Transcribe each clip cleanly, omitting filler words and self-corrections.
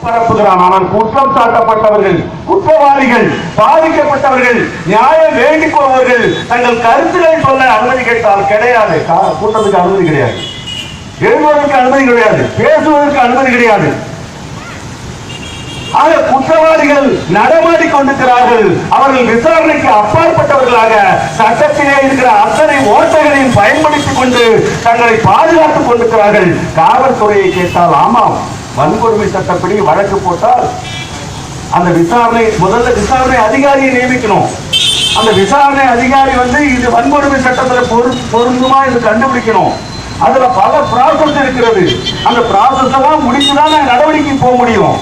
பரப்புகிறான். ஆனால் குற்றம் சாட்டப்பட்டவர்கள், குற்றவாளிகள், பாதிக்கப்பட்டவர்கள், நியாயம் வேண்டிக் கொள்வர்கள் தங்கள் கருத்துக்களை சொல்ல அனுமதி கேட்டால் கிடையாது. கூட்டத்துக்கு அனுமதி கிடையாது, எழுதுவதற்கு அனுமதி கிடையாது, பேசுவதற்கு அனுமதி கிடையாது. ஆக குற்றவாளிகள் நடமாடிக் கொண்டிருக்கிறார்கள். அவர்கள் விசாரணைக்கு அப்பாற்பட்டவர்களாக சட்டத்திலே இருக்கிற அத்தனை ஓட்டைகளையும் பயன்படுத்திக் கொண்டு தங்களை பாதுகாத்துக் கொண்டிருக்கிறார்கள். காவல்துறையை கேட்டால் ஆமாம், வன்கொடுமை சட்டப்படி வழக்கு போட்டால் அந்த விசாரணை முதல்ல விசாரணை அதிகாரியை நியமிக்கணும். அந்த விசாரணை அதிகாரி இது வன்கொடுமை சட்டத்தில் பொருந்துமா என்று கண்டுபிடிக்கணும். அதுல பல ப்ராசஸ் இருக்கிறது. அந்த ப்ராசஸ் எல்லாம் முடிச்சுதான் நடவடிக்கை போக முடியும்.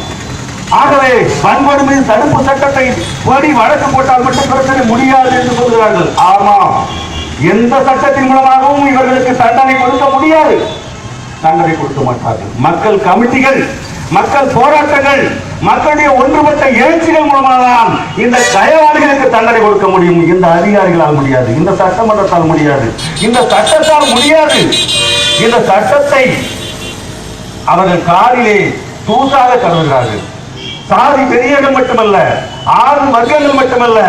ஆகவே வன்கொடுமை தடுப்பு சட்டத்தை படி வழக்கு போட்டால் மட்டும் பிரச்சனை முடியாது என்று சொல்கிறார்கள். ஆமாம், எந்த சட்டத்தின் மூலமாகவும் இவர்களுக்கு தண்டனை கொடுக்க முடியாது, தண்டனை கொடுக்க மாட்டார்கள். மக்கள் கமிட்டிகள், மக்கள் போராட்டங்கள், மக்களுடைய ஒன்றுபட்ட எழுச்சிகள் மூலமாக இந்த கயவாளிகளுக்கு தண்டனை கொடுக்க முடியும். இந்த அதிகாரிகளால் முடியாது, இந்த சட்டமன்றத்தால் முடியாது, இந்த சட்டத்தால் முடியாது. இந்த சட்டத்தை அவர்கள் காலிலே தூசாக கருதுகிறார்கள். சாதி பெரியர்கள் மட்டுமல்ல, ஆறு வர்க்கங்கள் மட்டுமல்ல,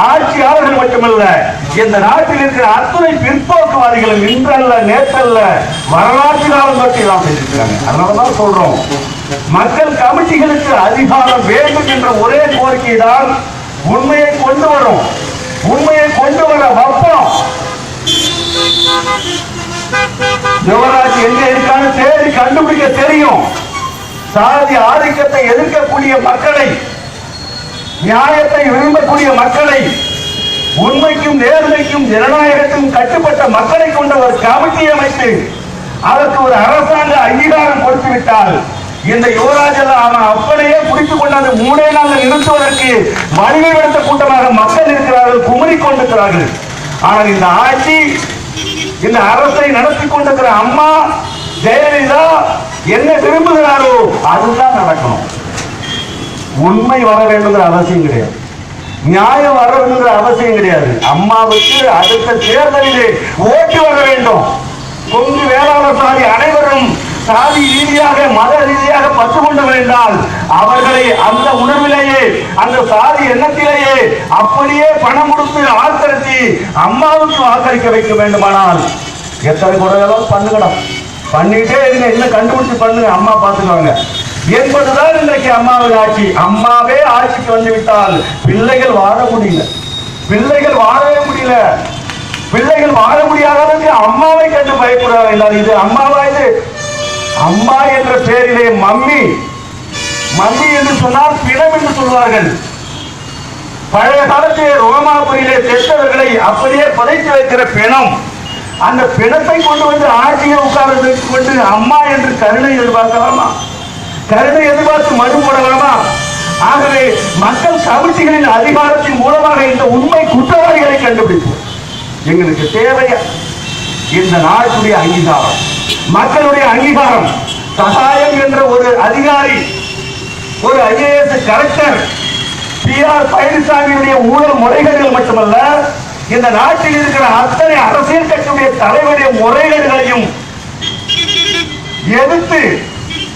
ஆட்சியாளர்கள் மட்டுமல்ல, இந்த நாட்டில் இருக்கிற அத்தனை பிற்போக்குவாதிகளும் இன்றல்ல நேற்றல்ல வரலாற்று காலம் பற்றி தான் செஞ்சிருக்கிறாங்க. அதனாலதான் சொல்றோம், மக்கள் கமிட்டிகளுக்கு அதிகாரம் வேண்டும் என்ற ஒரே கோரிக்கை தான் உண்மையை கொண்டு வரும். உண்மையை கொண்டு வர வைப்போம். யுவராஜ் எங்க இருக்கான்னு தேடி கண்டுபிடிக்க தெரியும். சாதி ஆதிக்கத்தை எதிர்க்கக்கூடிய மக்களை, நியாயத்தை விரும்பக்கூடிய மக்களை, உண்மைக்கும் நேர்மைக்கும் ஜனநாயகத்துக்கும் கட்டுப்பட்ட மக்களை கொண்ட ஒரு கமிட்டி அமைத்து அதற்கு ஒரு அரசாங்க அங்கீகாரம் கொடுத்துவிட்டால் இந்த யுவராஜ் அவன் அப்படியே பிடித்துக் கொண்டாந்து 3 நாள் நிறுத்துவதற்கு வலிமைப்படுத்த கூட்டமாக மக்கள் இருக்கிறார்கள், குமரி கொண்டிருக்கிறார்கள். ஆனால் இந்த ஆட்சி, இந்த அரசை நடத்தி கொண்டிருக்கிற அம்மா ஜெயலலிதா என்ன விரும்புகிறாரோ அதுதான் நடக்கணும். உண்மை வர வேண்டும் அவசியம் கிடையாது, நியாயம் வர வேண்டும் அவசியம் கிடையாது. அம்மாவுக்கு அடுத்த தேர்தலிலே ஓட்டு வர வேண்டும். கொங்கு வேளாளர் சாதி அனைவரும் சாதி ரீதியாக மத ரீதியாக பற்று கொண்டு வேண்டால் அவர்களை அந்த உணர்விலேயே, அந்த சாதி எண்ணத்திலேயே அப்படியே பணம் கொடுத்து ஆதரித்து அம்மாவுக்கு வாக்களிக்க வைக்க வேண்டுமானால் எத்தனை குறைகளும் பண்ணுங்கடா, பண்ணிட்டே இருங்க, என்ன கண்டுபிடிச்சு பண்ணுங்க, அம்மா பார்த்துக்குவாங்க என்பதுதான் இன்றைக்கு அம்மாவின் ஆட்சி. அம்மாவே ஆட்சிக்கு வந்து விட்டால் பிள்ளைகள் வாழ முடியல, பிள்ளைகள் வாழவே முடியல. பிள்ளைகள் வாழ முடியாதவருக்கு அம்மாவை கண்டு பயப்பட வேண்டாம். இது அம்மாவா? இது அம்மா என்ற பெயரிலே மம்மி, மம்மி என்று சொன்னால் பிணம் என்று சொல்வார்கள். பழைய காலத்தில் ரோமாபுரியிலே செத்தவர்களை அப்படியே புதைத்து வைக்கிற பிணம், அந்த பிணத்தை கொண்டு வந்து ஆட்சியை உட்கார வைத்துக் கொண்டு அம்மா என்று கருணை எதிர்பார்க்கலாமா? கருணை எதிர்பார்த்து மறு போடலாமா? ஆகவே மக்கள் கமிட்டிகளின் அதிகாரத்தின் மூலமாக இந்த உண்மை குற்றவாளிகளை கண்டுபிடிப்போம். எங்களுக்கு தேவை இந்த நாட்டுடைய அங்கீகாரம், மக்களுடைய அங்கீகாரம். சகாயம் என்ற ஒரு அதிகாரி, ஒரு IAS கலெக்டர் PR பழனிசாமியுடைய ஊழல் முறைகேடுகள் மட்டுமல்ல, இந்த நாட்டில் இருக்கிற அத்தனை அரசியல் கட்சியுடைய தலைவருடைய முறைகேடுகளையும் எதிர்த்து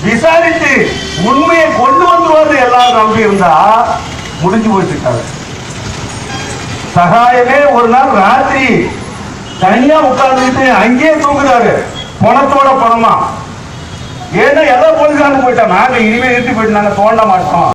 விசாரித்து உண்மையை கொண்டு வந்துருவது எல்லாரும் நம்பி இருந்தா முடிஞ்சு போயிட்டு. சகாயமே ஒரு நாள் ராத்திரி தனியா உட்கார்ந்துட்டு அங்கேயே தூங்குறாரு, பணத்தோட பணமா. ஏன்னா எல்லா போலீஸ்காரங்க போயிட்டா, நாங்க இனிமே நிறுத்தி போயிட்டு நாங்க தோண்ட மாட்டோம்.